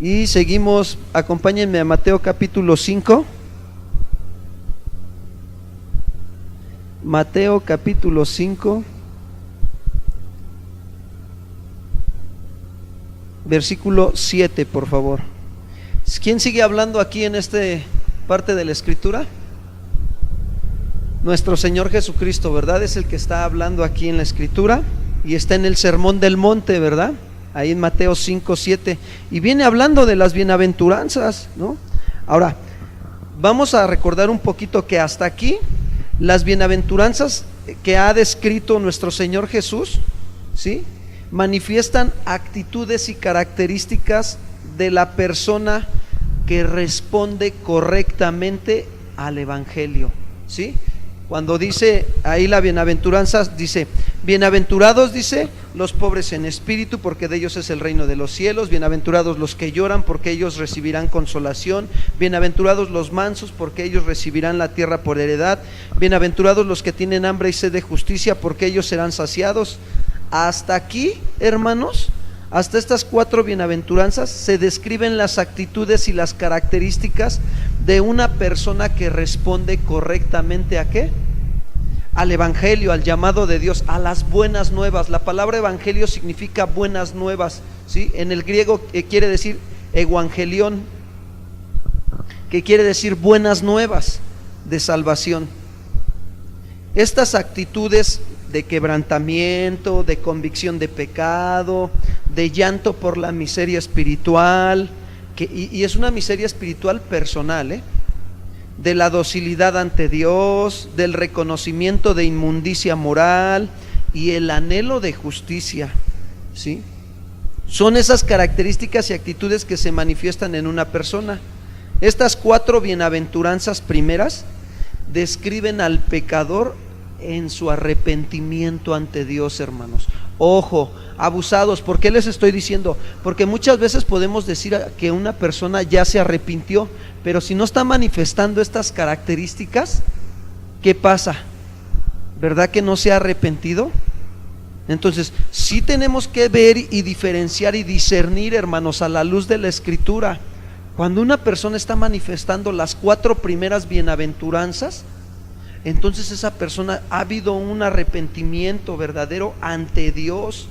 Y seguimos, acompáñenme a Mateo capítulo 5. Mateo capítulo 5, versículo 7, por favor. ¿Quién sigue hablando aquí en esta parte de la escritura? Nuestro Señor Jesucristo, ¿verdad? Es el que está hablando aquí en la escritura y está en el Sermón del Monte, ¿verdad? Ahí en Mateo 5, 7, y viene hablando de las bienaventuranzas, ¿no? Ahora, vamos a recordar un poquito que hasta aquí las bienaventuranzas que ha descrito nuestro Señor Jesús, ¿sí?, manifiestan actitudes y características de la persona que responde correctamente al Evangelio, ¿sí? Cuando dice ahí la bienaventuranza, dice: bienaventurados, dice, los pobres en espíritu, porque de ellos es el reino de los cielos. Bienaventurados los que lloran, porque ellos recibirán consolación. Bienaventurados los mansos, porque ellos recibirán la tierra por heredad. Bienaventurados los que tienen hambre y sed de justicia, porque ellos serán saciados. Hasta aquí, hermanos, hasta estas 4 bienaventuranzas se describen las actitudes y las características de una persona que responde correctamente ¿a qué? Al Evangelio, al llamado de Dios, a las buenas nuevas. La palabra Evangelio significa buenas nuevas, ¿sí? En el griego quiere decir evangelión, que quiere decir buenas nuevas de salvación. Estas actitudes de quebrantamiento, de convicción de pecado, de llanto por la miseria espiritual, y es una miseria espiritual personal, de la docilidad ante Dios, del reconocimiento de inmundicia moral y el anhelo de justicia, ¿sí? Son esas características y actitudes que se manifiestan en una persona. Estas 4 bienaventuranzas primeras describen al pecador en su arrepentimiento ante Dios, hermanos. Ojo, abusados. ¿Por qué les estoy diciendo? Porque muchas veces podemos decir que una persona ya se arrepintió, pero si no está manifestando estas características, ¿qué pasa? ¿Verdad que no se ha arrepentido? Entonces, sí tenemos que ver y diferenciar y discernir, hermanos, a la luz de la Escritura. Cuando una persona está manifestando las 4 primeras bienaventuranzas, entonces esa persona ha habido un arrepentimiento verdadero ante Dios.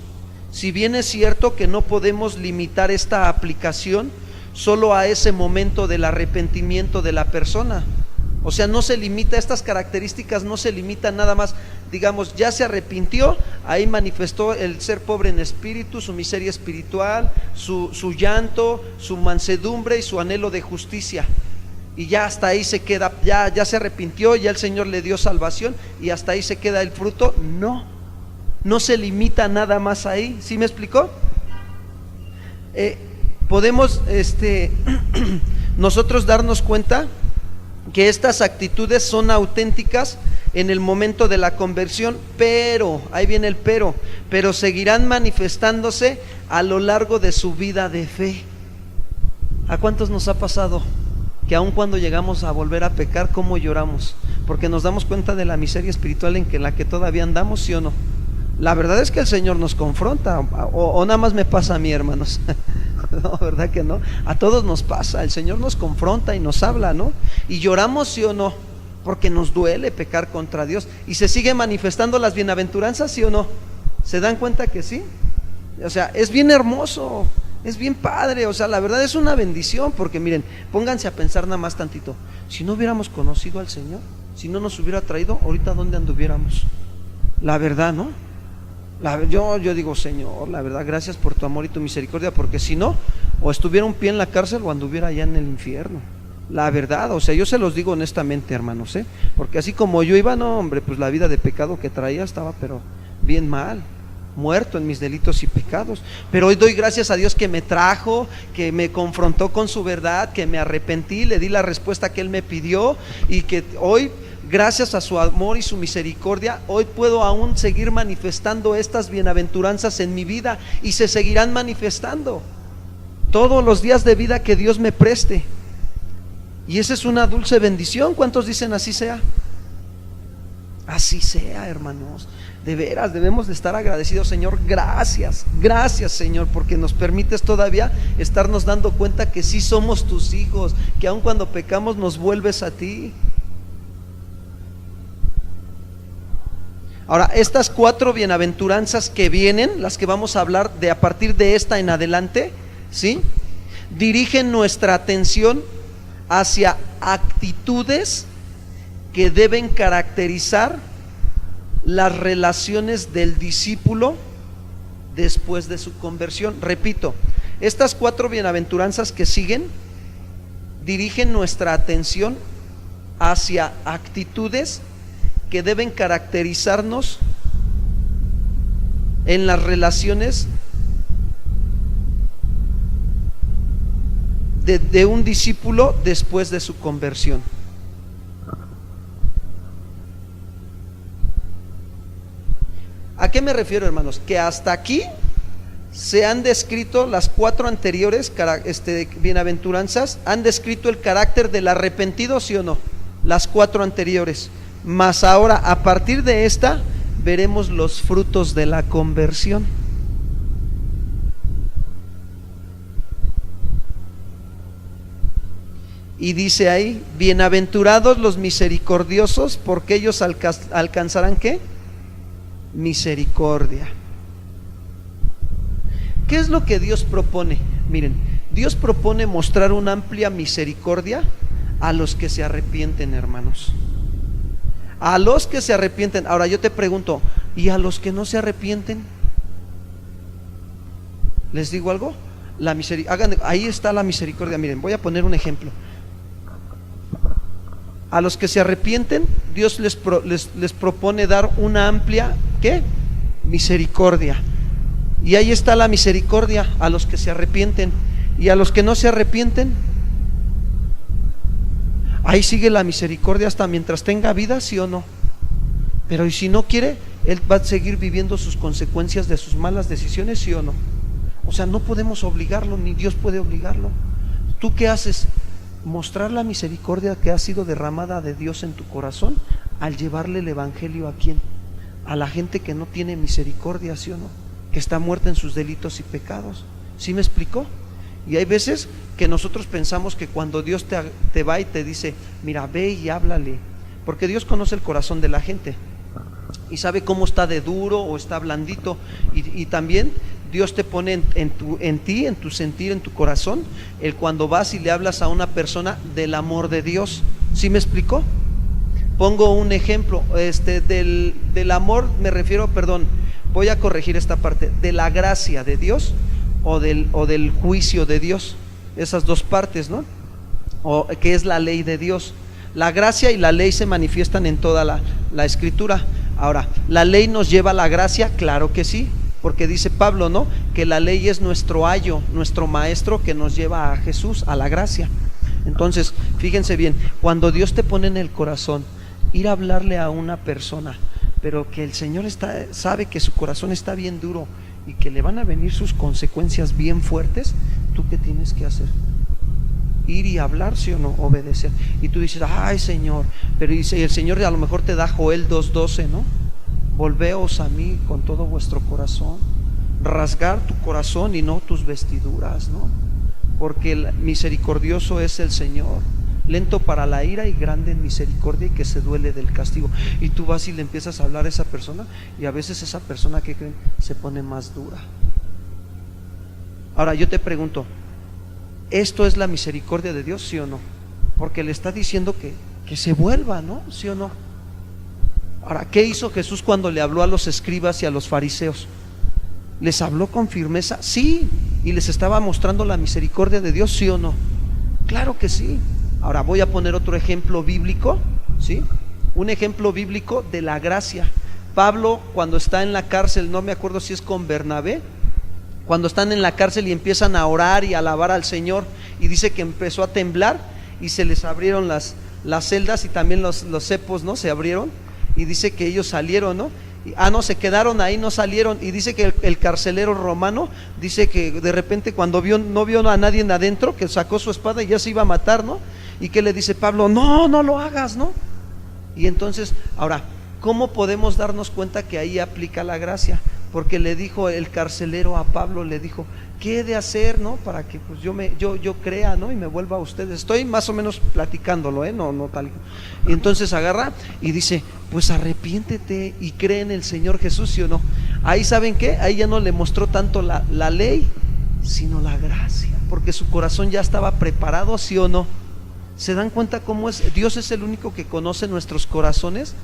Si bien es cierto que no podemos limitar esta aplicación solo a ese momento del arrepentimiento de la persona, o sea, no se limita, estas características no se limitan nada más, digamos, ya se arrepintió, ahí manifestó el ser pobre en espíritu, su miseria espiritual, su llanto, su mansedumbre y su anhelo de justicia, y ya hasta ahí se queda, ya se arrepintió, ya el Señor le dio salvación y hasta ahí se queda el fruto. No se limita nada más ahí. ¿Sí me explicó? Podemos nosotros darnos cuenta que estas actitudes son auténticas en el momento de la conversión, pero, ahí viene el pero seguirán manifestándose a lo largo de su vida de fe. ¿A cuántos nos ha pasado que aun cuando llegamos a volver a pecar, cómo lloramos? Porque nos damos cuenta de la miseria espiritual en la que todavía andamos, ¿sí o no? La verdad es que el Señor nos confronta, o nada más me pasa a mí, hermanos. No, ¿verdad que no? A todos nos pasa, el Señor nos confronta y nos habla, ¿no? Y lloramos, ¿sí o no? Porque nos duele pecar contra Dios. Y se sigue manifestando las bienaventuranzas, ¿sí o no? ¿Se dan cuenta que sí? O sea, es bien hermoso, es bien padre, o sea, la verdad es una bendición, porque miren, pónganse a pensar nada más tantito. Si no hubiéramos conocido al Señor, si no nos hubiera traído, ahorita ¿dónde anduviéramos? La verdad, ¿no? Yo digo, Señor, la verdad, gracias por tu amor y tu misericordia, porque si no, o estuviera un pie en la cárcel o anduviera allá en el infierno. La verdad, o sea, yo se los digo honestamente, hermanos, porque así como yo iba, no, hombre, pues la vida de pecado que traía estaba pero bien mal, muerto en mis delitos y pecados. Pero hoy doy gracias a Dios que me trajo, que me confrontó con su verdad, que me arrepentí, le di la respuesta que Él me pidió, y que hoy, gracias a su amor y su misericordia, hoy puedo aún seguir manifestando estas bienaventuranzas en mi vida, y se seguirán manifestando todos los días de vida que Dios me preste. Y esa es una dulce bendición. ¿Cuántos dicen así sea? Así sea, hermanos. De veras, debemos de estar agradecidos, Señor. Gracias, gracias, Señor, porque nos permites todavía estarnos dando cuenta que sí somos tus hijos, que aun cuando pecamos nos vuelves a ti. Ahora, estas 4 bienaventuranzas que vienen, las que vamos a hablar de a partir de esta en adelante, ¿sí?, dirigen nuestra atención hacia actitudes que deben caracterizar las relaciones del discípulo después de su conversión. Repito, estas 4 bienaventuranzas que siguen dirigen nuestra atención hacia actitudes que deben caracterizarnos en las relaciones de un discípulo después de su conversión. ¿A qué me refiero, hermanos? Que hasta aquí se han descrito las 4 anteriores bienaventuranzas, han descrito el carácter del arrepentido, ¿sí o no? Las 4 anteriores. Mas ahora, a partir de esta, veremos los frutos de la conversión. Y dice ahí: bienaventurados los misericordiosos, porque ellos alcanzarán ¿qué? Misericordia. ¿Qué es lo que Dios propone? Miren, Dios propone mostrar una amplia misericordia a los que se arrepienten, hermanos. A los que se arrepienten. Ahora yo te pregunto, ¿y a los que no se arrepienten? ¿Les digo algo? Ahí está la misericordia. Miren, voy a poner un ejemplo. A los que se arrepienten, Dios les propone dar una amplia, ¿qué? Misericordia. Y ahí está la misericordia a los que se arrepienten. Y a los que no se arrepienten, ahí sigue la misericordia hasta mientras tenga vida, ¿sí o no? Pero ¿y si no quiere? Él va a seguir viviendo sus consecuencias de sus malas decisiones, ¿sí o no? O sea, no podemos obligarlo, ni Dios puede obligarlo. ¿Tú qué haces? Mostrar la misericordia que ha sido derramada de Dios en tu corazón al llevarle el evangelio. ¿A quién? A la gente que no tiene misericordia, ¿sí o no? Que está muerta en sus delitos y pecados. ¿Sí me explicó? Y hay veces que nosotros pensamos que cuando Dios te va y te dice, mira, ve y háblale, porque Dios conoce el corazón de la gente y sabe cómo está de duro o está blandito, y también Dios te pone en ti, en tu sentir, en tu corazón, el cuando vas y le hablas a una persona del amor de Dios. ¿Sí me explicó? Pongo un ejemplo, del amor me refiero, voy a corregir esta parte, de la gracia de Dios o del juicio de Dios, esas dos partes, ¿no? O que es la ley de Dios. La gracia y la ley se manifiestan en toda la escritura. Ahora, ¿la ley nos lleva a la gracia? Claro que sí, porque dice Pablo, ¿no?, que la ley es nuestro ayo, nuestro maestro que nos lleva a Jesús, a la gracia. Entonces, fíjense bien, cuando Dios te pone en el corazón ir a hablarle a una persona, pero que el Señor sabe que su corazón está bien duro y que le van a venir sus consecuencias bien fuertes, ¿tú qué tienes que hacer? Ir y hablar, ¿sí o no? Obedecer. Y tú dices, ay Señor, pero dice, el Señor a lo mejor te da Joel 2:12, ¿no? Volveos a mí con todo vuestro corazón, rasgar tu corazón y no tus vestiduras, ¿no? Porque el misericordioso es el Señor, lento para la ira y grande en misericordia, y que se duele del castigo. Y tú vas y le empiezas a hablar a esa persona, y a veces esa persona, ¿qué creen?, se pone más dura. Ahora yo te pregunto, ¿esto es la misericordia de Dios, sí o no? Porque le está diciendo que se vuelva, ¿no? ¿Sí o no? Ahora, ¿qué hizo Jesús cuando le habló a los escribas y a los fariseos? ¿Les habló con firmeza? Sí. ¿Y les estaba mostrando la misericordia de Dios, sí o no? Claro que sí. Ahora voy a poner otro ejemplo bíblico, ¿sí? Un ejemplo bíblico de la gracia. Pablo, cuando está en la cárcel, no me acuerdo si es con Bernabé, cuando están en la cárcel y empiezan a orar y a alabar al Señor, y dice que empezó a temblar y se les abrieron las celdas, y también los cepos, ¿no?, se abrieron, y dice que ellos salieron, ¿no? No, se quedaron ahí, no salieron. Y dice que el carcelero romano dice que de repente cuando no vio a nadie adentro, que sacó su espada y ya se iba a matar, ¿no? Y que le dice Pablo, no lo hagas, ¿no? Y entonces, ahora, ¿Cómo podemos darnos cuenta que ahí aplica la gracia? Porque le dijo el carcelero a Pablo, le dijo, ¿qué he de hacer, no? Para que pues yo crea, ¿no? Y me vuelva a ustedes. Estoy más o menos platicándolo, no tal. Y entonces agarra y dice, pues arrepiéntete y cree en el Señor Jesús, ¿sí o no? Ahí, ¿saben qué? Ahí ya no le mostró tanto la ley, sino la gracia, porque su corazón ya estaba preparado, ¿sí o no? ¿Se dan cuenta cómo es? Dios es el único que conoce nuestros corazones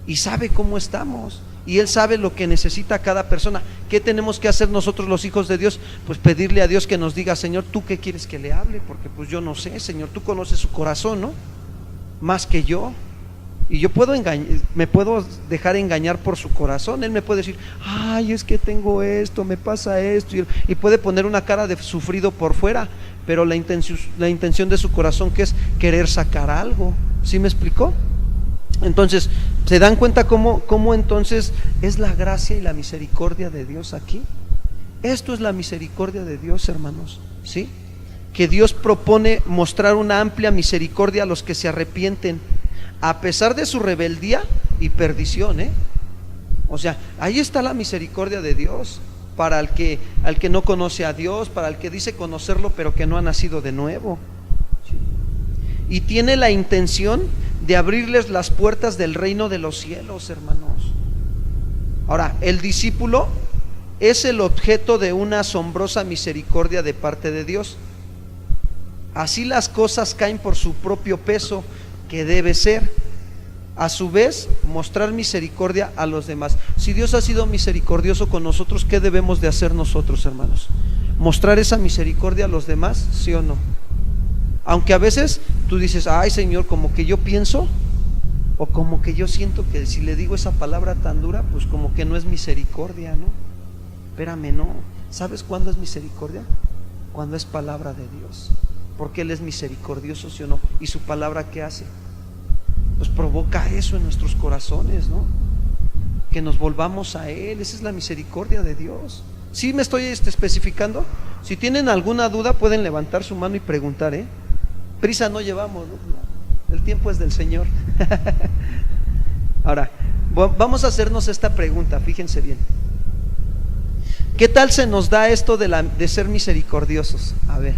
y sabe cómo estamos, y Él sabe lo que necesita cada persona. ¿Qué tenemos que hacer nosotros los hijos de Dios? Pues pedirle a Dios que nos diga, Señor, ¿tú qué quieres que le hable? Porque pues yo no sé, Señor, tú conoces su corazón, ¿no? Más que yo. Y yo me puedo dejar engañar por su corazón. Él me puede decir, ay, es que tengo esto, me pasa esto, y puede poner una cara de sufrido por fuera, pero la intención de su corazón, que es querer sacar algo. ¿Sí me explicó? Entonces, ¿se dan cuenta cómo entonces es la gracia y la misericordia de Dios aquí? Esto es la misericordia de Dios, hermanos, ¿sí? Que Dios propone mostrar una amplia misericordia a los que se arrepienten, a pesar de su rebeldía y perdición, O sea, ahí está la misericordia de Dios para al que no conoce a Dios, para el que dice conocerlo pero que no ha nacido de nuevo, ¿sí? Y tiene la intención de abrirles las puertas del reino de los cielos, hermanos. Ahora, el discípulo es el objeto de una asombrosa misericordia de parte de Dios. Así las cosas caen por su propio peso, que debe ser, a su vez, mostrar misericordia a los demás. Si Dios ha sido misericordioso con nosotros, ¿qué debemos de hacer nosotros, hermanos? ¿Mostrar esa misericordia a los demás? ¿Sí o no? Aunque a veces tú dices, ay, Señor, como que yo pienso, o como que yo siento que si le digo esa palabra tan dura, pues como que no es misericordia, ¿no? Espérame, no. ¿Sabes cuándo es misericordia? Cuando es palabra de Dios, porque Él es misericordioso, ¿sí o no? Y su palabra, ¿qué hace? Pues provoca eso en nuestros corazones, ¿no? Que nos volvamos a Él. Esa es la misericordia de Dios. ¿Sí me estoy especificando? Si tienen alguna duda pueden levantar su mano y preguntar, Prisa no llevamos, ¿no? El tiempo es del Señor. Ahora, vamos a hacernos esta pregunta, fíjense bien. ¿Qué tal se nos da esto de ser misericordiosos? A ver.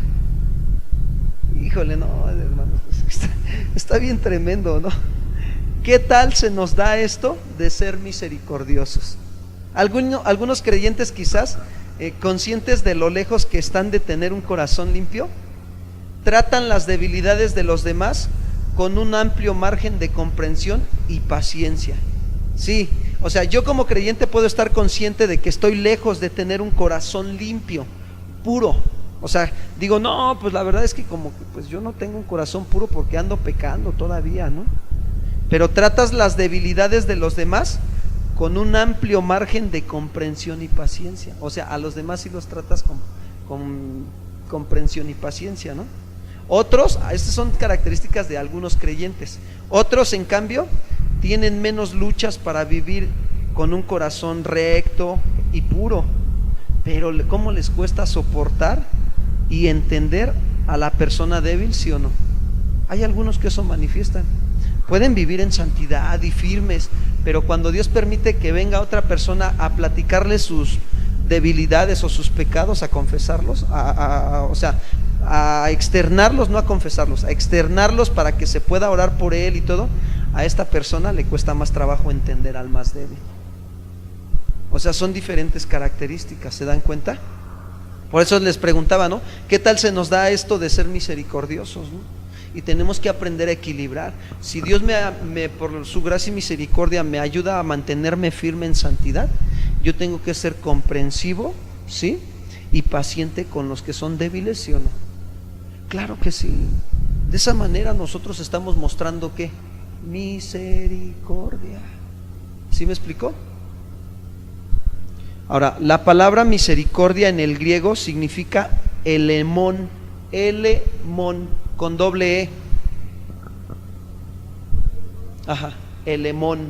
Híjole, no, hermanos, está bien tremendo, ¿no? ¿Qué tal se nos da esto de ser misericordiosos? Algunos creyentes quizás, conscientes de lo lejos que están de tener un corazón limpio, tratan las debilidades de los demás con un amplio margen de comprensión y paciencia. Sí, o sea, yo como creyente puedo estar consciente de que estoy lejos de tener un corazón limpio, puro. O sea, digo, no, pues la verdad es que como que pues yo no tengo un corazón puro porque ando pecando todavía, ¿no? Pero tratas las debilidades de los demás con un amplio margen de comprensión y paciencia. O sea, a los demás sí los tratas con comprensión y paciencia, ¿no? Otros, estas son características de algunos creyentes. Otros, en cambio, tienen menos luchas para vivir con un corazón recto y puro. Pero ¿cómo les cuesta soportar y entender a la persona débil, sí o no? Hay algunos que eso manifiestan. Pueden vivir en santidad y firmes, pero cuando Dios permite que venga otra persona a platicarle sus debilidades o sus pecados, a confesarlos, o sea, a externarlos, no a confesarlos, a externarlos para que se pueda orar por él y todo, a esta persona le cuesta más trabajo entender al más débil. O sea, son diferentes características, ¿se dan cuenta? Por eso les preguntaba, ¿no? ¿Qué tal se nos da esto de ser misericordiosos, ¿no? Y tenemos que aprender a equilibrar. Si Dios por su gracia y misericordia me ayuda a mantenerme firme en santidad, yo tengo que ser comprensivo, ¿sí? Y paciente con los que son débiles, ¿sí o no? Claro que sí. De esa manera nosotros estamos mostrando ¿qué? Misericordia. ¿Sí me explicó? Ahora, la palabra misericordia en el griego significa elemón, con doble E. Ajá, elemón,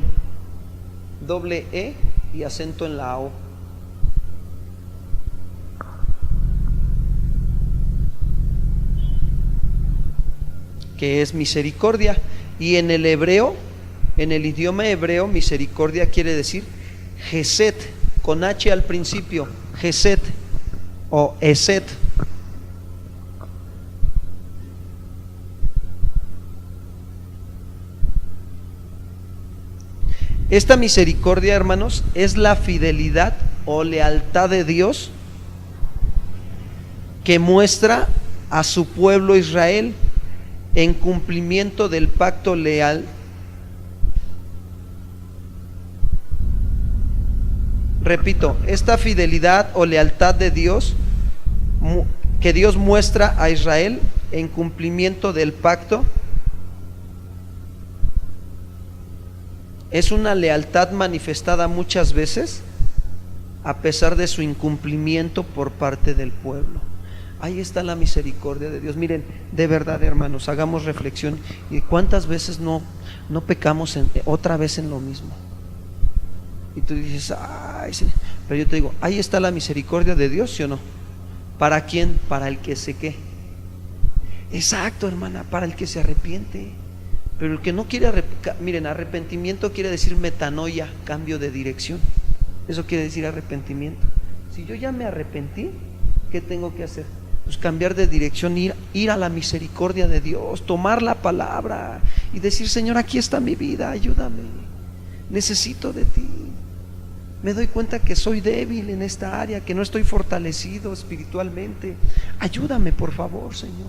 doble E y acento en la O. Que es misericordia. Y en el hebreo En el idioma hebreo, misericordia quiere decir Geset, con H al principio, Geset o Eset. Esta misericordia, hermanos, es la fidelidad o lealtad de Dios que muestra a su pueblo Israel en cumplimiento del pacto leal. Repito, esta fidelidad o lealtad de Dios que Dios muestra a Israel en cumplimiento del pacto es una lealtad manifestada muchas veces a pesar de su incumplimiento por parte del pueblo. Ahí está la misericordia de Dios. Miren, de verdad, hermanos, hagamos reflexión. ¿Y cuántas veces no pecamos otra vez en lo mismo? Y tú dices, ay, sí. Pero yo te digo, ahí está la misericordia de Dios, ¿sí o no? ¿Para quién? Para el que se qué. Exacto, hermana, para el que se arrepiente. Pero el que no quiere miren, arrepentimiento quiere decir metanoia, cambio de dirección. Eso quiere decir arrepentimiento. Si yo ya me arrepentí, ¿qué tengo que hacer? Pues cambiar de dirección, ir a la misericordia de Dios, tomar la palabra y decir, Señor, aquí está mi vida, ayúdame, necesito de ti. Me doy cuenta que soy débil en esta área, que no estoy fortalecido espiritualmente. Ayúdame, por favor, Señor.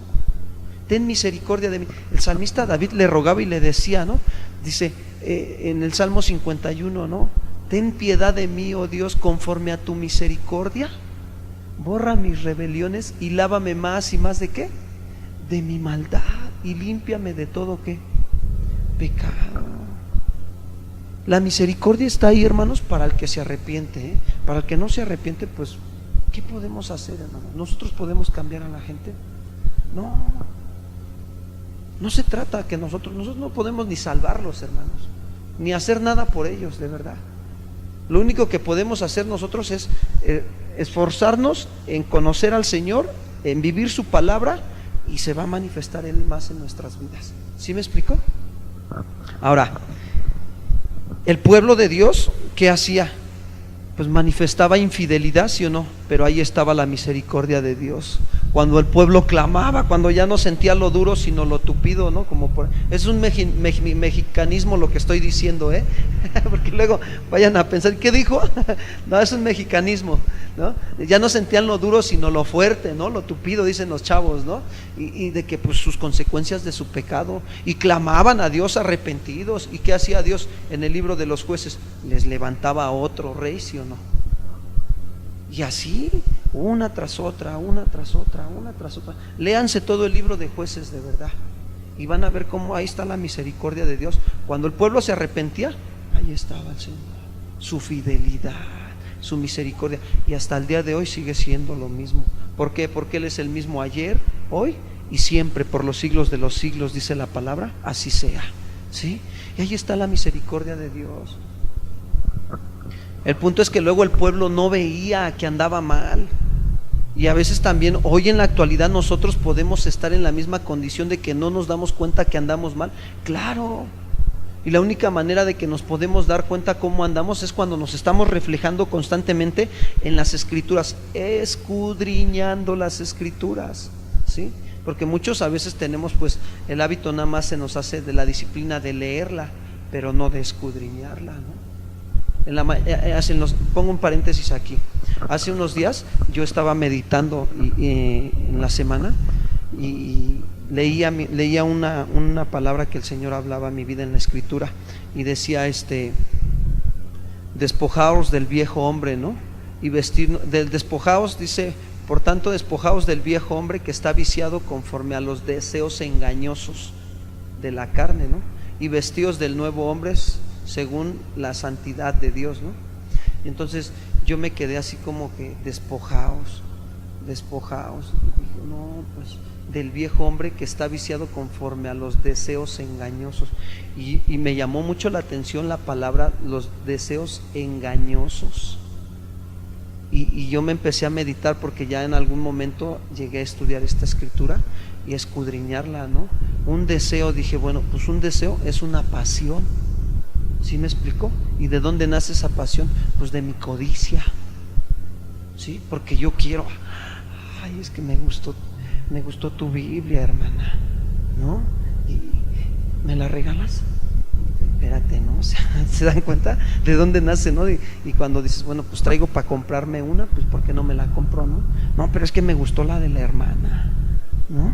Ten misericordia de mí. El salmista David le rogaba y le decía, ¿no? Dice en el Salmo 51, ¿no? Ten piedad de mí, oh Dios, conforme a tu misericordia. Borra mis rebeliones y lávame más y más de ¿qué? De mi maldad, y límpiame de todo ¿qué? Pecado. La misericordia está ahí, hermanos, para el que se arrepiente, ¿eh? Para el que no se arrepiente, pues ¿qué podemos hacer, hermanos? ¿Nosotros podemos cambiar a la gente? No se trata que nosotros no podemos ni salvarlos, hermanos, ni hacer nada por ellos, de verdad. Lo único que podemos hacer nosotros es esforzarnos en conocer al Señor, en vivir su palabra, y se va a manifestar Él más en nuestras vidas. ¿Sí me explico? Ahora, el pueblo de Dios, ¿qué hacía? Pues manifestaba infidelidad, ¿sí o no? Pero ahí estaba la misericordia de Dios. Cuando el pueblo clamaba, cuando ya no sentía lo duro sino lo tupido, ¿no? Es un mexicanismo lo que estoy diciendo, ¿eh? Porque luego vayan a pensar, ¿qué dijo? No, es un mexicanismo, ¿no? Ya no sentían lo duro sino lo fuerte, ¿no? Lo tupido, dicen los chavos, ¿no? Y de que pues sus consecuencias de su pecado, y clamaban a Dios arrepentidos. ¿Y qué hacía Dios en el libro de los Jueces? Les levantaba a otro rey, ¿sí o no? Y así, una tras otra. Léanse todo el libro de Jueces, de verdad, y van a ver cómo ahí está la misericordia de Dios. Cuando el pueblo se arrepentía, ahí estaba el Señor, su fidelidad, su misericordia, y hasta el día de hoy sigue siendo lo mismo. ¿Por qué? Porque Él es el mismo ayer, hoy y siempre, por los siglos de los siglos, dice la palabra. Así sea, ¿sí? Y ahí está la misericordia de Dios. El punto es que luego el pueblo no veía que andaba mal. Y a veces también hoy en la actualidad nosotros podemos estar en la misma condición de que no nos damos cuenta que andamos mal. Claro. Y la única manera de que nos podemos dar cuenta cómo andamos es cuando nos estamos reflejando constantemente en las Escrituras, escudriñando las Escrituras, ¿sí? Porque muchos a veces tenemos pues el hábito, nada más se nos hace de la disciplina de leerla, pero no de escudriñarla, ¿no? Pongo un paréntesis aquí. Hace unos días yo estaba meditando en la semana y leía una palabra que el Señor hablaba a mi vida en la Escritura, y decía despojaos del viejo hombre, ¿no? Y despojaos, dice, por tanto despojaos del viejo hombre que está viciado conforme a los deseos engañosos de la carne, ¿no? Y vestíos del nuevo hombre según la santidad de Dios, ¿no? Entonces yo me quedé así como que despojaos. Y dije, no, pues del viejo hombre que está viciado conforme a los deseos engañosos. Y me llamó mucho la atención la palabra, los deseos engañosos. Y yo me empecé a meditar, porque ya en algún momento llegué a estudiar esta Escritura y a escudriñarla, ¿no? Un deseo, dije, bueno, pues un deseo es una pasión. ¿Sí me explicó? ¿Y de dónde nace esa pasión? Pues de mi codicia, ¿sí? Porque yo quiero, ay, es que me gustó tu Biblia, hermana, ¿no? ¿Y me la regalas? Espérate, ¿no? O sea, ¿se dan cuenta de dónde nace, no? Y cuando dices, bueno, pues traigo para comprarme una, pues ¿por qué no me la compro, no? No, pero es que me gustó la de la hermana, ¿no?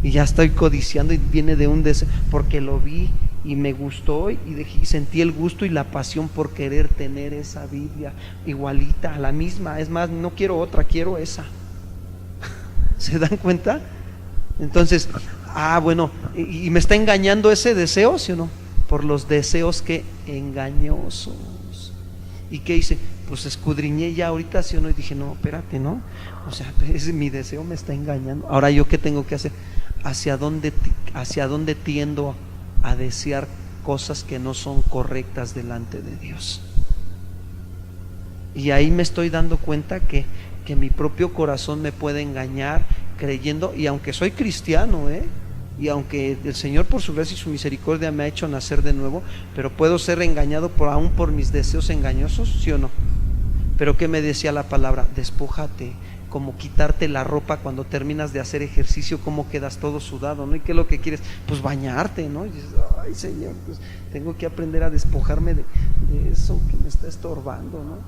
Y ya estoy codiciando y viene de un deseo, porque lo vi y me gustó y sentí el gusto y la pasión por querer tener esa Biblia igualita, a la misma. Es más, no quiero otra, quiero esa. ¿Se dan cuenta? Entonces, bueno, y me está engañando ese deseo, ¿sí o no? Por los deseos que engañosos. ¿Y qué hice? Pues escudriñé ya ahorita, ¿sí o no? Y dije, no, espérate, ¿no? O sea, mi deseo me está engañando. Ahora, ¿yo qué tengo que hacer? ¿Hacia dónde tiendo a desear cosas que no son correctas delante de Dios? Y ahí me estoy dando cuenta que mi propio corazón me puede engañar creyendo, y aunque soy cristiano, y aunque el Señor por su gracia y su misericordia me ha hecho nacer de nuevo, pero puedo ser engañado aún por mis deseos engañosos, ¿sí o no? Pero ¿qué me decía la palabra? Despójate, como quitarte la ropa cuando terminas de hacer ejercicio, cómo quedas todo sudado, ¿no? ¿Y qué es lo que quieres? Pues bañarte, ¿no? Y dices, ay, Señor, pues tengo que aprender a despojarme de eso que me está estorbando, ¿no?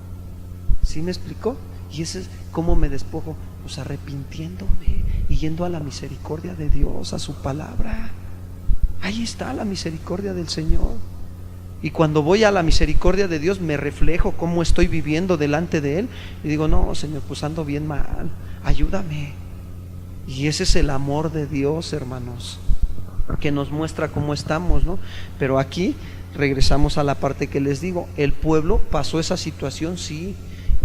¿Sí me explicó? Y ese es cómo me despojo, pues arrepintiéndome y yendo a la misericordia de Dios, a su palabra. Ahí está la misericordia del Señor. Y cuando voy a la misericordia de Dios me reflejo cómo estoy viviendo delante de Él y digo, no, Señor, pues ando bien mal, ayúdame. Y ese es el amor de Dios, hermanos, que nos muestra cómo estamos, ¿no? Pero aquí regresamos a la parte que les digo, el pueblo pasó esa situación, sí,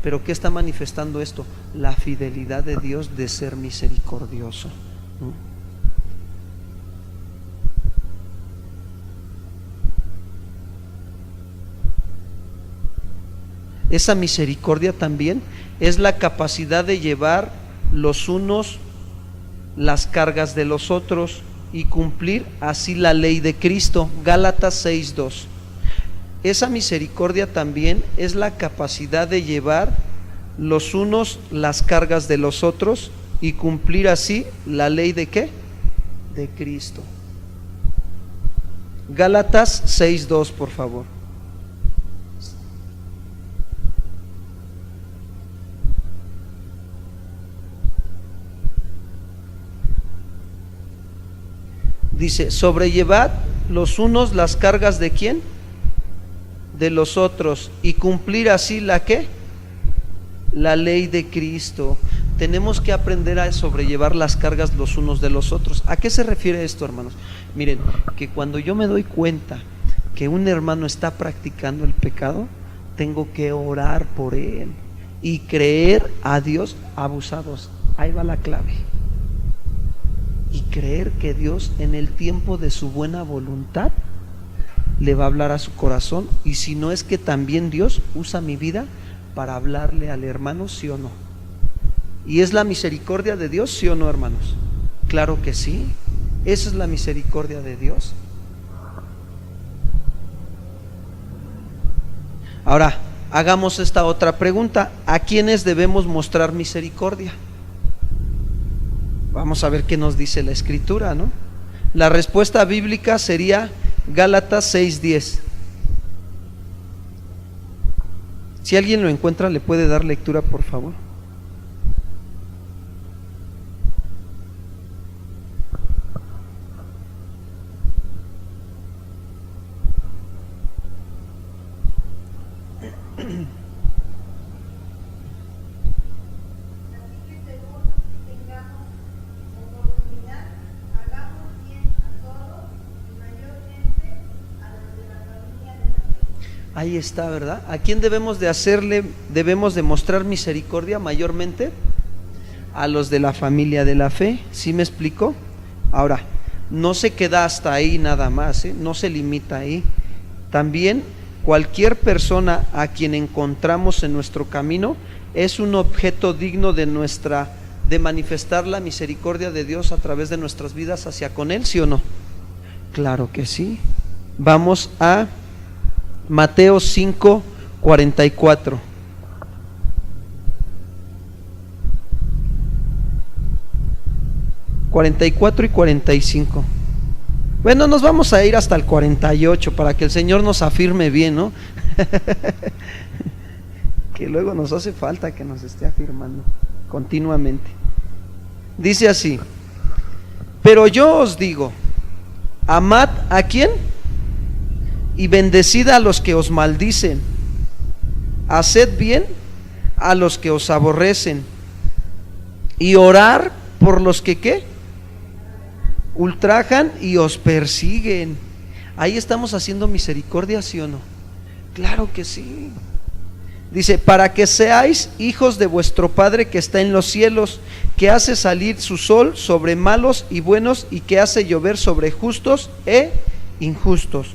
pero ¿qué está manifestando esto? La fidelidad de Dios de ser misericordioso, ¿no? Esa misericordia también es la capacidad de llevar los unos las cargas de los otros y cumplir así la ley de Cristo. Gálatas 6:2. Esa misericordia también es la capacidad de llevar los unos las cargas de los otros y cumplir así la ley de ¿qué? De Cristo. Gálatas 6:2, por favor. Dice, sobrellevad los unos las cargas de ¿quién? De los otros y cumplir así la ¿qué? La ley de Cristo. Tenemos que aprender a sobrellevar las cargas los unos de los otros. ¿A qué se refiere esto, hermanos? Miren, que cuando yo me doy cuenta que un hermano está practicando el pecado, tengo que orar por él y creer a Dios. Abusados, ahí va la clave. Y creer que Dios en el tiempo de su buena voluntad le va a hablar a su corazón, y si no es que también Dios usa mi vida para hablarle al hermano, ¿sí o no? ¿Y es la misericordia de Dios, sí o no, hermanos? Claro que sí, esa es la misericordia de Dios. Ahora, hagamos esta otra pregunta: ¿a quiénes debemos mostrar misericordia? Vamos a ver qué nos dice la Escritura, ¿no? La respuesta bíblica sería Gálatas 6:10. Si alguien lo encuentra, ¿le puede dar lectura, por favor? Ahí está, ¿verdad? ¿A quién debemos de mostrar misericordia mayormente? A los de la familia de la fe. ¿Sí me explico? Ahora, no se queda hasta ahí nada más, no se limita ahí. También cualquier persona a quien encontramos en nuestro camino es un objeto digno de manifestar la misericordia de Dios a través de nuestras vidas hacia con Él, ¿sí o no? Claro que sí. Vamos a Mateo 5, 44. ...44 y 45... Bueno, nos vamos a ir hasta el 48 para que el Señor nos afirme bien, ¿no? Que luego nos hace falta que nos esté afirmando continuamente. Dice así: pero yo os digo, amad ¿a quién? Y bendecid a los que os maldicen, haced bien a los que os aborrecen, y orar por los que ¿qué? Ultrajan y os persiguen. Ahí estamos haciendo misericordia, ¿sí o no? Claro que sí. Dice, para que seáis hijos de vuestro Padre que está en los cielos, que hace salir su sol sobre malos y buenos, y que hace llover sobre justos e injustos.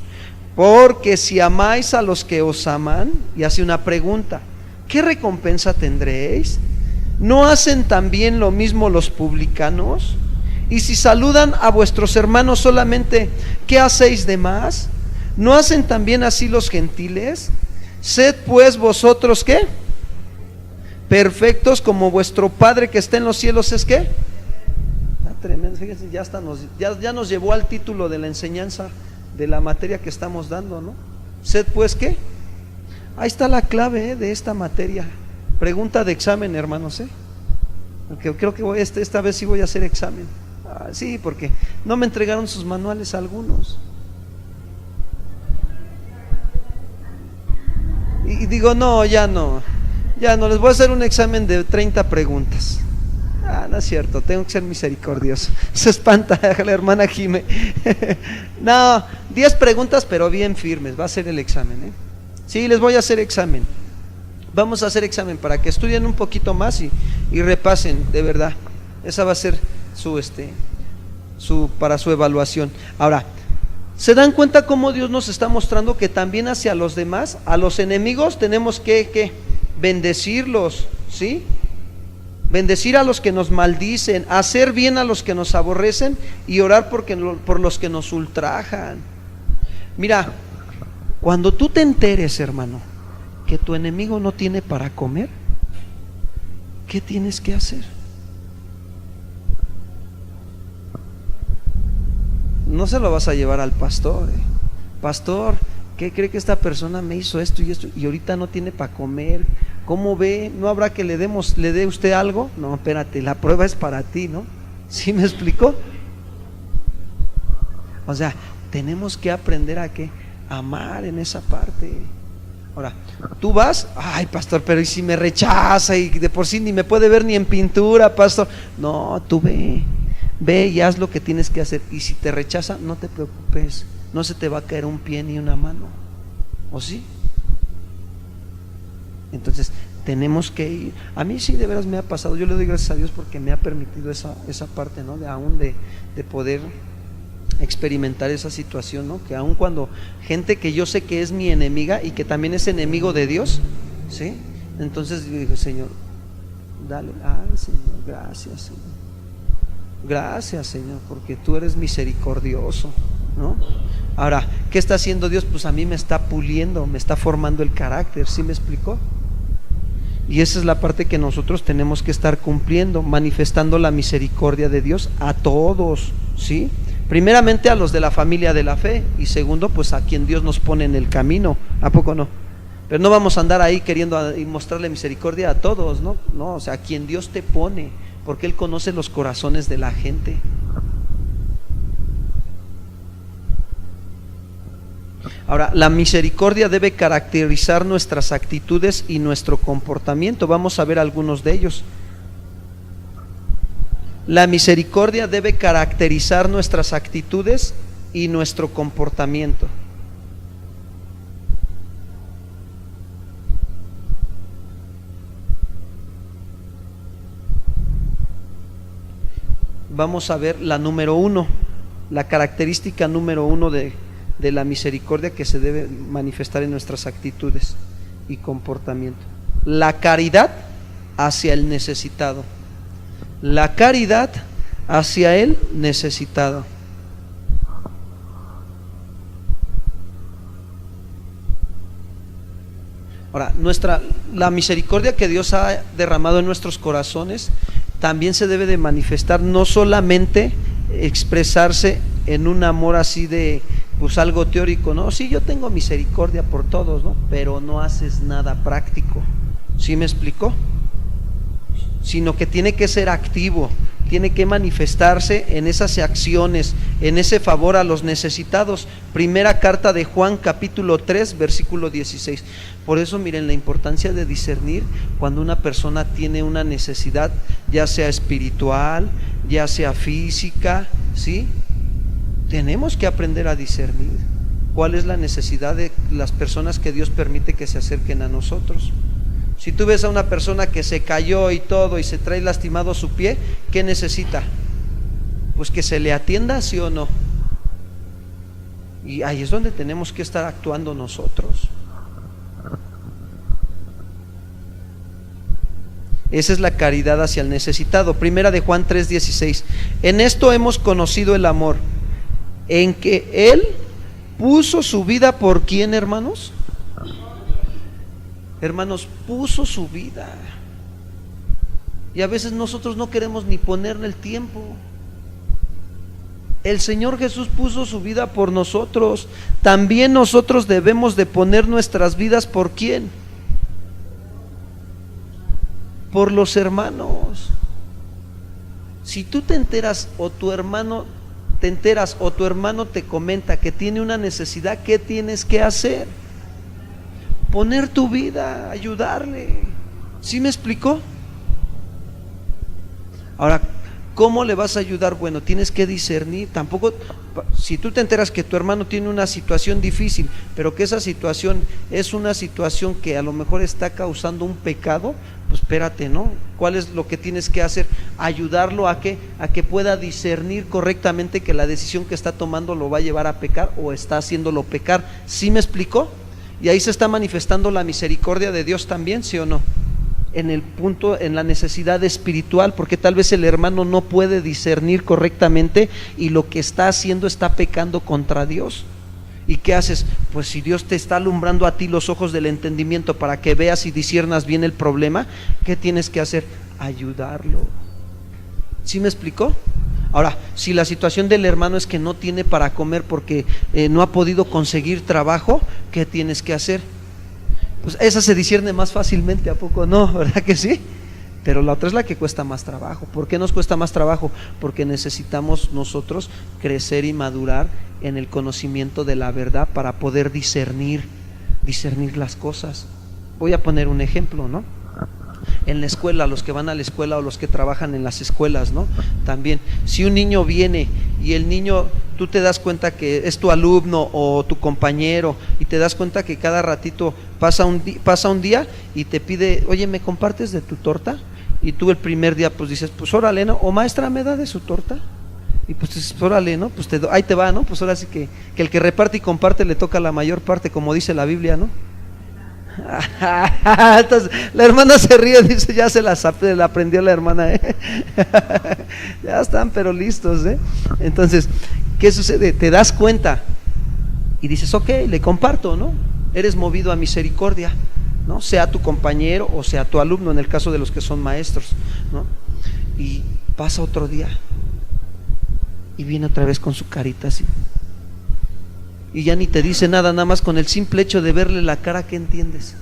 Porque si amáis a los que os aman, y hace una pregunta, ¿qué recompensa tendréis? ¿No hacen también lo mismo los publicanos? Y si saludan a vuestros hermanos solamente, ¿qué hacéis de más? ¿No hacen también así los gentiles? Sed pues vosotros ¿qué? Perfectos como vuestro Padre que está en los cielos es ¿qué? Tremendo, fíjense, ya nos llevó al título de la enseñanza de la materia que estamos dando, ¿no? Sed pues ¿qué? Ahí está la clave de esta materia. Pregunta de examen, hermanos, porque creo que esta vez sí voy a hacer examen. Sí, porque no me entregaron sus manuales algunos. Y digo, no, ya no, les voy a hacer un examen de 30 preguntas. No es cierto, tengo que ser misericordioso. Se espanta la hermana Jime. No, 10 preguntas, pero bien firmes, va a ser el examen, Sí, les voy a hacer examen. Vamos a hacer examen para que estudien un poquito más y repasen, de verdad. Esa va a ser para su evaluación. Ahora, ¿se dan cuenta cómo Dios nos está mostrando que también hacia los demás, a los enemigos, tenemos que bendecirlos, ¿sí? Bendecir a los que nos maldicen, hacer bien a los que nos aborrecen y orar por los que nos ultrajan. Mira, cuando tú te enteres, hermano, que tu enemigo no tiene para comer, ¿qué tienes que hacer? No se lo vas a llevar al pastor, Pastor, ¿qué cree que esta persona me hizo esto y ahorita no tiene para comer? ¿Cómo ve? ¿No habrá que le dé usted algo? No, espérate, la prueba es para ti, ¿no? ¿Sí me explicó? O sea, tenemos que aprender a amar en esa parte. Ahora, tú vas, ay pastor, pero ¿y si me rechaza y de por sí ni me puede ver ni en pintura, pastor? No, tú ve y haz lo que tienes que hacer. Y si te rechaza, no te preocupes, no se te va a caer un pie ni una mano, ¿o sí? Entonces tenemos que ir. A mí sí de veras me ha pasado. Yo le doy gracias a Dios porque me ha permitido esa parte, ¿no? De poder experimentar esa situación, ¿no? Que aun cuando gente que yo sé que es mi enemiga y que también es enemigo de Dios, ¿sí? Entonces yo digo, Señor, dale, ay Señor, gracias Señor, porque tú eres misericordioso, ¿no? Ahora, ¿qué está haciendo Dios? Pues a mí me está puliendo, me está formando el carácter, ¿sí me explicó? Y esa es la parte que nosotros tenemos que estar cumpliendo, manifestando la misericordia de Dios a todos, ¿sí? Primeramente a los de la familia de la fe, y segundo pues a quien Dios nos pone en el camino. ¿A poco no? Pero no vamos a andar ahí queriendo mostrarle misericordia a todos, ¿no? No, o sea, a quien Dios te pone, porque Él conoce los corazones de la gente. Ahora, la misericordia debe caracterizar nuestras actitudes y nuestro comportamiento. Vamos a ver algunos de ellos. La misericordia debe caracterizar nuestras actitudes y nuestro comportamiento. Vamos a ver la número 1, la característica número 1 de la misericordia que se debe manifestar en nuestras actitudes y comportamiento. La caridad hacia el necesitado. La caridad hacia el necesitado. Ahora, la misericordia que Dios ha derramado en nuestros corazones también se debe de manifestar, no solamente expresarse en un amor así de, pues algo teórico, ¿no? Sí, yo tengo misericordia por todos, ¿no? Pero no haces nada práctico. ¿Sí me explicó? Sino que tiene que ser activo, tiene que manifestarse en esas acciones, en ese favor a los necesitados. Primera carta de Juan, capítulo 3, versículo 16. Por eso miren la importancia de discernir cuando una persona tiene una necesidad, ya sea espiritual, ya sea física, ¿sí? Tenemos que aprender a discernir cuál es la necesidad de las personas que Dios permite que se acerquen a nosotros. Si tú ves a una persona que se cayó y todo y se trae lastimado su pie, ¿qué necesita? Pues que se le atienda, ¿sí o no? Y ahí es donde tenemos que estar actuando nosotros. Esa es la caridad hacia el necesitado. Primera de Juan 3:16. En esto hemos conocido el amor, en que Él puso su vida por ¿quién, hermanos? Hermanos, puso su vida. Y a veces nosotros no queremos ni ponerle el tiempo. El Señor Jesús puso su vida por nosotros. También nosotros debemos de poner nuestras vidas ¿por quién? Por los hermanos. Si tú te enteras o tu hermano te comenta que tiene una necesidad, ¿qué tienes que hacer? Poner tu vida, ayudarle. ¿Sí me explicó? Ahora, ¿cómo le vas a ayudar? Bueno, tienes que discernir. Tampoco, si tú te enteras que tu hermano tiene una situación difícil, pero que esa situación es una situación que a lo mejor está causando un pecado, pues espérate, ¿no? ¿Cuál es lo que tienes que hacer? Ayudarlo a que pueda discernir correctamente que la decisión que está tomando lo va a llevar a pecar o está haciéndolo pecar. ¿Sí me explicó? Y ahí se está manifestando la misericordia de Dios también, ¿sí o no? En el punto, en la necesidad espiritual, porque tal vez el hermano no puede discernir correctamente y lo que está haciendo está pecando contra Dios. ¿Y qué haces? Pues si Dios te está alumbrando a ti los ojos del entendimiento para que veas y disciernas bien el problema, ¿qué tienes que hacer? Ayudarlo. ¿Sí me explicó? Ahora, si la situación del hermano es que no tiene para comer porque no ha podido conseguir trabajo, ¿qué tienes que hacer? Pues esa se discierne más fácilmente, ¿a poco no? ¿Verdad que sí? Pero la otra es la que cuesta más trabajo. ¿Por qué nos cuesta más trabajo? Porque necesitamos nosotros crecer y madurar en el conocimiento de la verdad para poder discernir las cosas. Voy a poner un ejemplo, ¿no? En la escuela, los que van a la escuela o los que trabajan en las escuelas, ¿no? También, si un niño viene y el niño, tú te das cuenta que es tu alumno o tu compañero y te das cuenta que cada ratito pasa un día y te pide, oye, ¿me compartes de tu torta? Y tú el primer día pues dices, pues órale, ¿no? O maestra, ¿me da de su torta? Y pues dices, órale, ¿no? Pues ahí te va, ¿no? Pues ahora sí que el que reparte y comparte le toca la mayor parte, como dice la Biblia, ¿no? Entonces, la hermana se ríe, dice, ya se la aprendió la hermana, ¿eh? Ya están pero listos, ¿eh? Entonces, ¿qué sucede? Te das cuenta y dices, ok, le comparto, ¿no? Eres movido a misericordia, ¿no? Sea tu compañero o sea tu alumno, en el caso de los que son maestros, ¿no? Y pasa otro día y viene otra vez con su carita así y ya ni te dice nada, nada más con el simple hecho de verle la cara, ¿qué entiendes?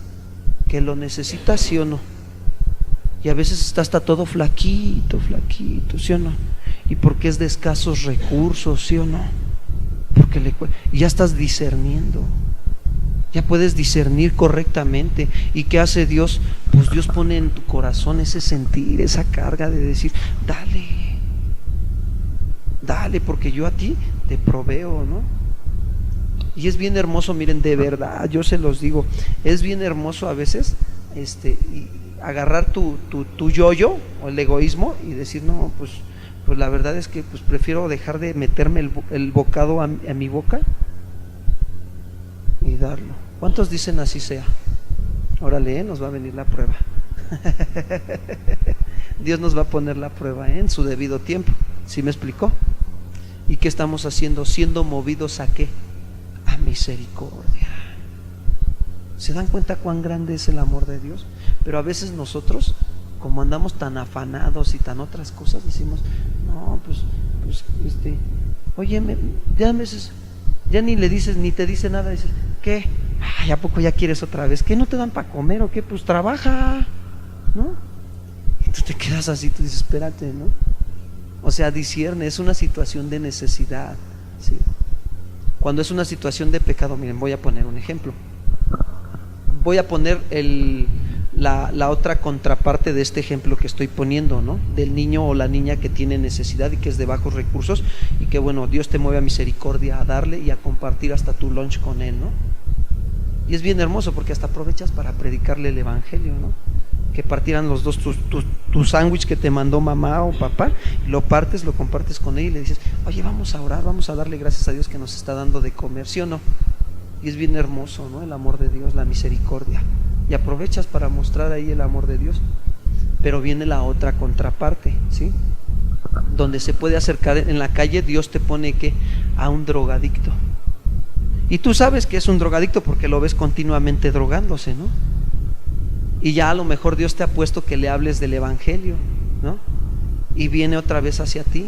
Que lo necesitas, ¿sí o no? Y a veces está todo flaquito, ¿sí o no? Y porque es de escasos recursos, ¿sí o no? Porque y ya estás discerniendo, ya puedes discernir correctamente. ¿Y qué hace Dios? Pues Dios pone en tu corazón ese sentir, esa carga de decir, dale, porque yo a ti te proveo, ¿no? Y es bien hermoso, miren, de verdad, yo se los digo, es bien hermoso a veces agarrar tu yo-yo o el egoísmo y decir, no, pues la verdad es que pues prefiero dejar de meterme el bocado a mi boca y darlo. ¿Cuántos dicen así sea? Órale, nos va a venir la prueba. Dios nos va a poner la prueba en su debido tiempo. ¿Sí me explicó? ¿Y qué estamos haciendo? Siendo movidos ¿a qué? A misericordia. ¿Se dan cuenta cuán grande es el amor de Dios? Pero a veces nosotros, como andamos tan afanados y tan otras cosas, decimos, no, pues oye, ya ni le dices, ni te dice nada, dices, ¿qué? Ay, ¿a poco ya quieres otra vez? ¿Qué no te dan para comer o qué? Pues trabaja, ¿no? Y tú te quedas así, tú dices, espérate, ¿no? O sea, discierne, es una situación de necesidad, ¿sí? Cuando es una situación de pecado, miren, voy a poner un ejemplo. Voy a poner la otra contraparte de este ejemplo que estoy poniendo, ¿no? Del niño o la niña que tiene necesidad y que es de bajos recursos y que, bueno, Dios te mueve a misericordia a darle y a compartir hasta tu lunch con él, ¿no? Y es bien hermoso porque hasta aprovechas para predicarle el evangelio, ¿no? Que partieran los dos tu sándwich que te mandó mamá o papá, lo partes, lo compartes con él y le dices, oye, vamos a orar, vamos a darle gracias a Dios que nos está dando de comer, ¿sí o no? Y es bien hermoso, ¿no? El amor de Dios, la misericordia. Y aprovechas para mostrar ahí el amor de Dios. Pero viene la otra contraparte, ¿sí? Donde se puede acercar en la calle, Dios te pone que a un drogadicto. Y tú sabes que es un drogadicto porque lo ves continuamente drogándose, ¿no? Y ya a lo mejor Dios te ha puesto que le hables del evangelio, ¿no? Y viene otra vez hacia ti.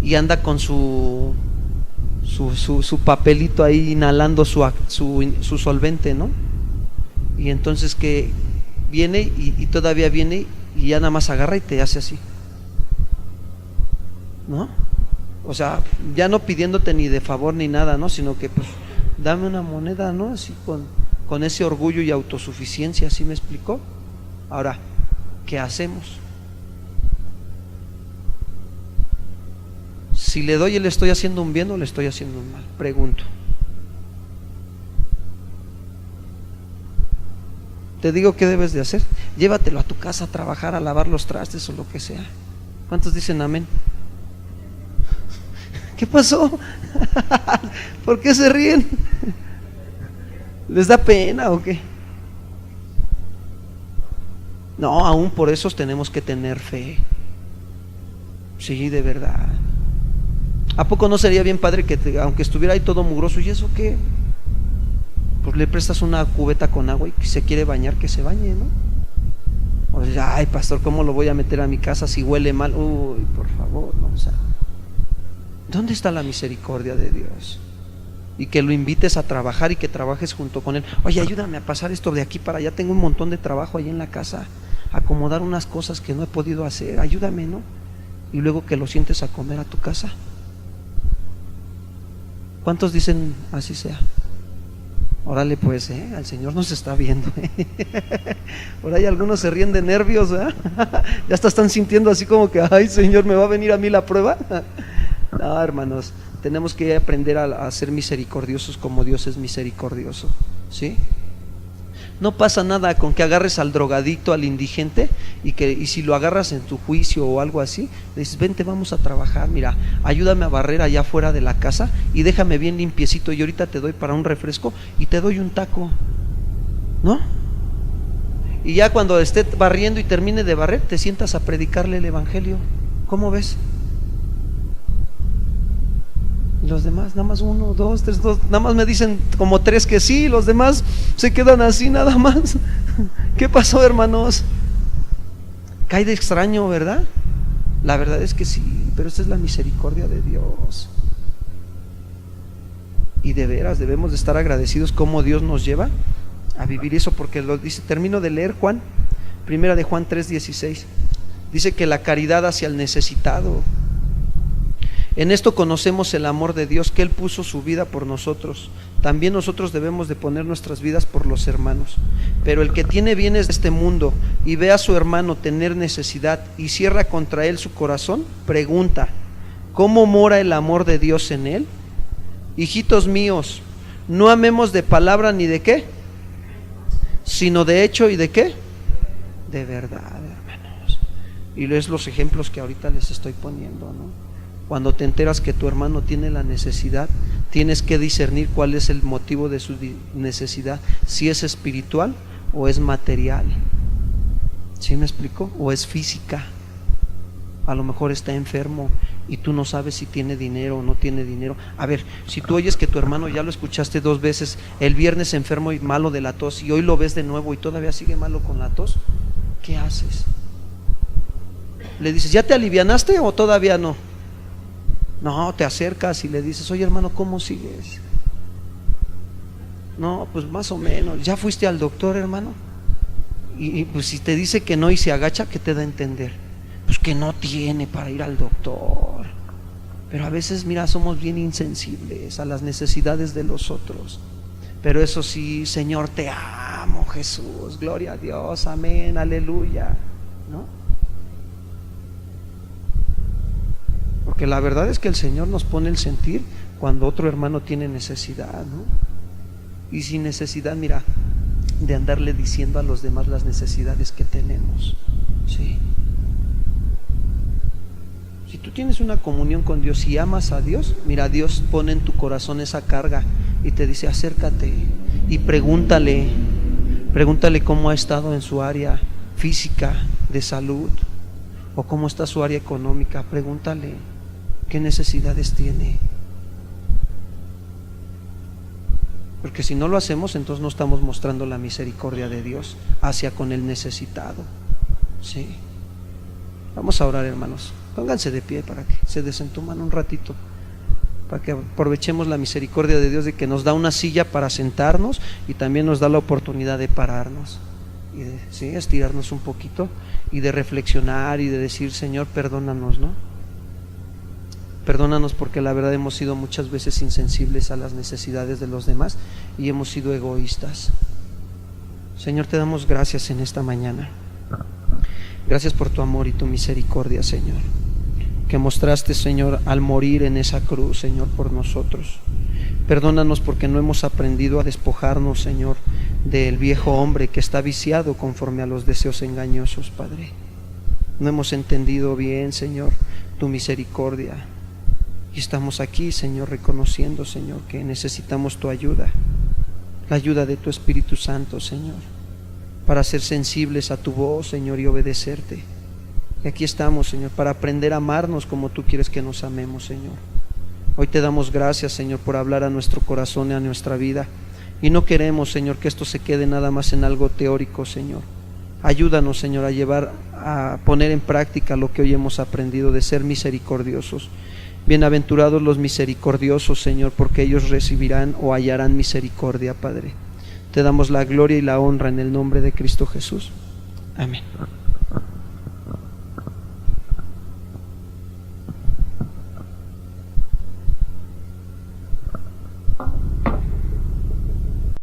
Y anda con su papelito ahí inhalando su solvente, ¿no? Y entonces que viene y todavía viene y ya nada más agarra y te hace así, ¿no? O sea, ya no pidiéndote ni de favor ni nada, ¿no? Sino que pues dame una moneda, ¿no? Así con ese orgullo y autosuficiencia, ¿sí me explicó? Ahora, ¿qué hacemos? Si le doy y le estoy haciendo un bien o le estoy haciendo un mal, pregunto. Te digo qué debes de hacer. Llévatelo a tu casa a trabajar, a lavar los trastes o lo que sea. ¿Cuántos dicen amén? ¿Qué pasó? ¿Por qué se ríen? ¿Les da pena o qué? No, aún por eso tenemos que tener fe. Sí, de verdad. ¿A poco no sería bien padre que aunque estuviera ahí todo mugroso, y eso qué? Pues le prestas una cubeta con agua y si se quiere bañar, que se bañe, ¿no? O sea, ay, pastor, ¿cómo lo voy a meter a mi casa si huele mal? Uy, por favor, no, o sea, ¿dónde está la misericordia de Dios? Y que lo invites a trabajar y que trabajes junto con él. Oye, ayúdame a pasar esto de aquí para allá, tengo un montón de trabajo ahí en la casa, acomodar unas cosas que no he podido hacer, ayúdame, ¿no? Y luego que lo sientes a comer a tu casa. ¿Cuántos dicen así sea? Órale pues, al Señor nos está viendo. Por ahí algunos se ríen de nervios, ya hasta están sintiendo así como que, ay Señor, ¿me va a venir a mí la prueba? No, hermanos, tenemos que aprender a ser misericordiosos como Dios es misericordioso, ¿sí? No pasa nada con que agarres al drogadicto, al indigente, y si lo agarras en tu juicio o algo así, le dices, vente, vamos a trabajar, mira, ayúdame a barrer allá afuera de la casa y déjame bien limpiecito y ahorita te doy para un refresco y te doy un taco, ¿no? Y ya cuando esté barriendo y termine de barrer, te sientas a predicarle el evangelio. ¿Cómo ves? Y los demás, nada más 1, 2, 3, nada más me dicen como 3 que sí, los demás se quedan así nada más. ¿Qué pasó, hermanos? Cae de extraño, ¿verdad? La verdad es que sí, pero esta es la misericordia de Dios. Y de veras debemos de estar agradecidos cómo Dios nos lleva a vivir eso, porque lo dice, termino de leer Juan, primera de Juan 3:16. Dice que la caridad hacia el necesitado. En esto conocemos el amor de Dios, que Él puso su vida por nosotros. También nosotros debemos de poner nuestras vidas por los hermanos. Pero el que tiene bienes de este mundo y ve a su hermano tener necesidad y cierra contra él su corazón, pregunta, ¿cómo mora el amor de Dios en él? Hijitos míos, no amemos de palabra ni de qué, sino de hecho y de qué, de verdad, hermanos. Y es los ejemplos que ahorita les estoy poniendo, ¿no? Cuando te enteras que tu hermano tiene la necesidad, tienes que discernir cuál es el motivo de su necesidad, si es espiritual o es material. ¿Sí me explico? O es física. A lo mejor está enfermo y tú no sabes si tiene dinero o no tiene dinero. A ver, si tú oyes que tu hermano ya lo escuchaste 2 veces, el viernes enfermo y malo de la tos, y hoy lo ves de nuevo y todavía sigue malo con la tos, ¿qué haces? Le dices, ¿ya te alivianaste o todavía no? No, te acercas y le dices, oye hermano, ¿cómo sigues? No, pues más o menos. ¿Ya fuiste al doctor, hermano? Y pues si te dice que no y se agacha, ¿qué te da a entender? Pues que no tiene para ir al doctor. Pero a veces, mira, somos bien insensibles a las necesidades de los otros. Pero eso sí, Señor, te amo, Jesús, gloria a Dios, amén, aleluya, ¿no? Porque la verdad es que el Señor nos pone el sentir cuando otro hermano tiene necesidad, ¿no? Y sin necesidad, mira, de andarle diciendo a los demás las necesidades que tenemos, ¿sí? Si tú tienes una comunión con Dios y amas a Dios, mira, Dios pone en tu corazón esa carga y te dice, acércate y pregúntale cómo ha estado en su área física de salud, o cómo está su área económica. Pregúntale qué necesidades tiene. Porque si no lo hacemos, entonces no estamos mostrando la misericordia de Dios hacia con el necesitado, ¿sí? Vamos a orar, hermanos. Pónganse de pie para que se desentuman un ratito, para que aprovechemos la misericordia de Dios, de que nos da una silla para sentarnos y también nos da la oportunidad de pararnos y de, ¿sí?, estirarnos un poquito y de reflexionar y de decir, Señor, perdónanos, ¿no? Perdónanos porque la verdad hemos sido muchas veces insensibles a las necesidades de los demás y hemos sido egoístas. Señor, te damos gracias en esta mañana. Gracias por tu amor y tu misericordia, Señor, que mostraste, Señor, al morir en esa cruz, Señor, por nosotros. Perdónanos porque no hemos aprendido a despojarnos, Señor, del viejo hombre que está viciado conforme a los deseos engañosos, Padre. No hemos entendido bien, Señor, tu misericordia. Y estamos aquí, Señor, reconociendo, Señor, que necesitamos tu ayuda, la ayuda de tu Espíritu Santo, Señor, para ser sensibles a tu voz, Señor, y obedecerte. Y aquí estamos, Señor, para aprender a amarnos como tú quieres que nos amemos, Señor. Hoy te damos gracias, Señor, por hablar a nuestro corazón y a nuestra vida. Y no queremos, Señor, que esto se quede nada más en algo teórico, Señor. Ayúdanos, Señor, a poner en práctica lo que hoy hemos aprendido de ser misericordiosos. Bienaventurados los misericordiosos, Señor, porque ellos recibirán o hallarán misericordia, Padre. Te damos la gloria y la honra en el nombre de Cristo Jesús. Amén.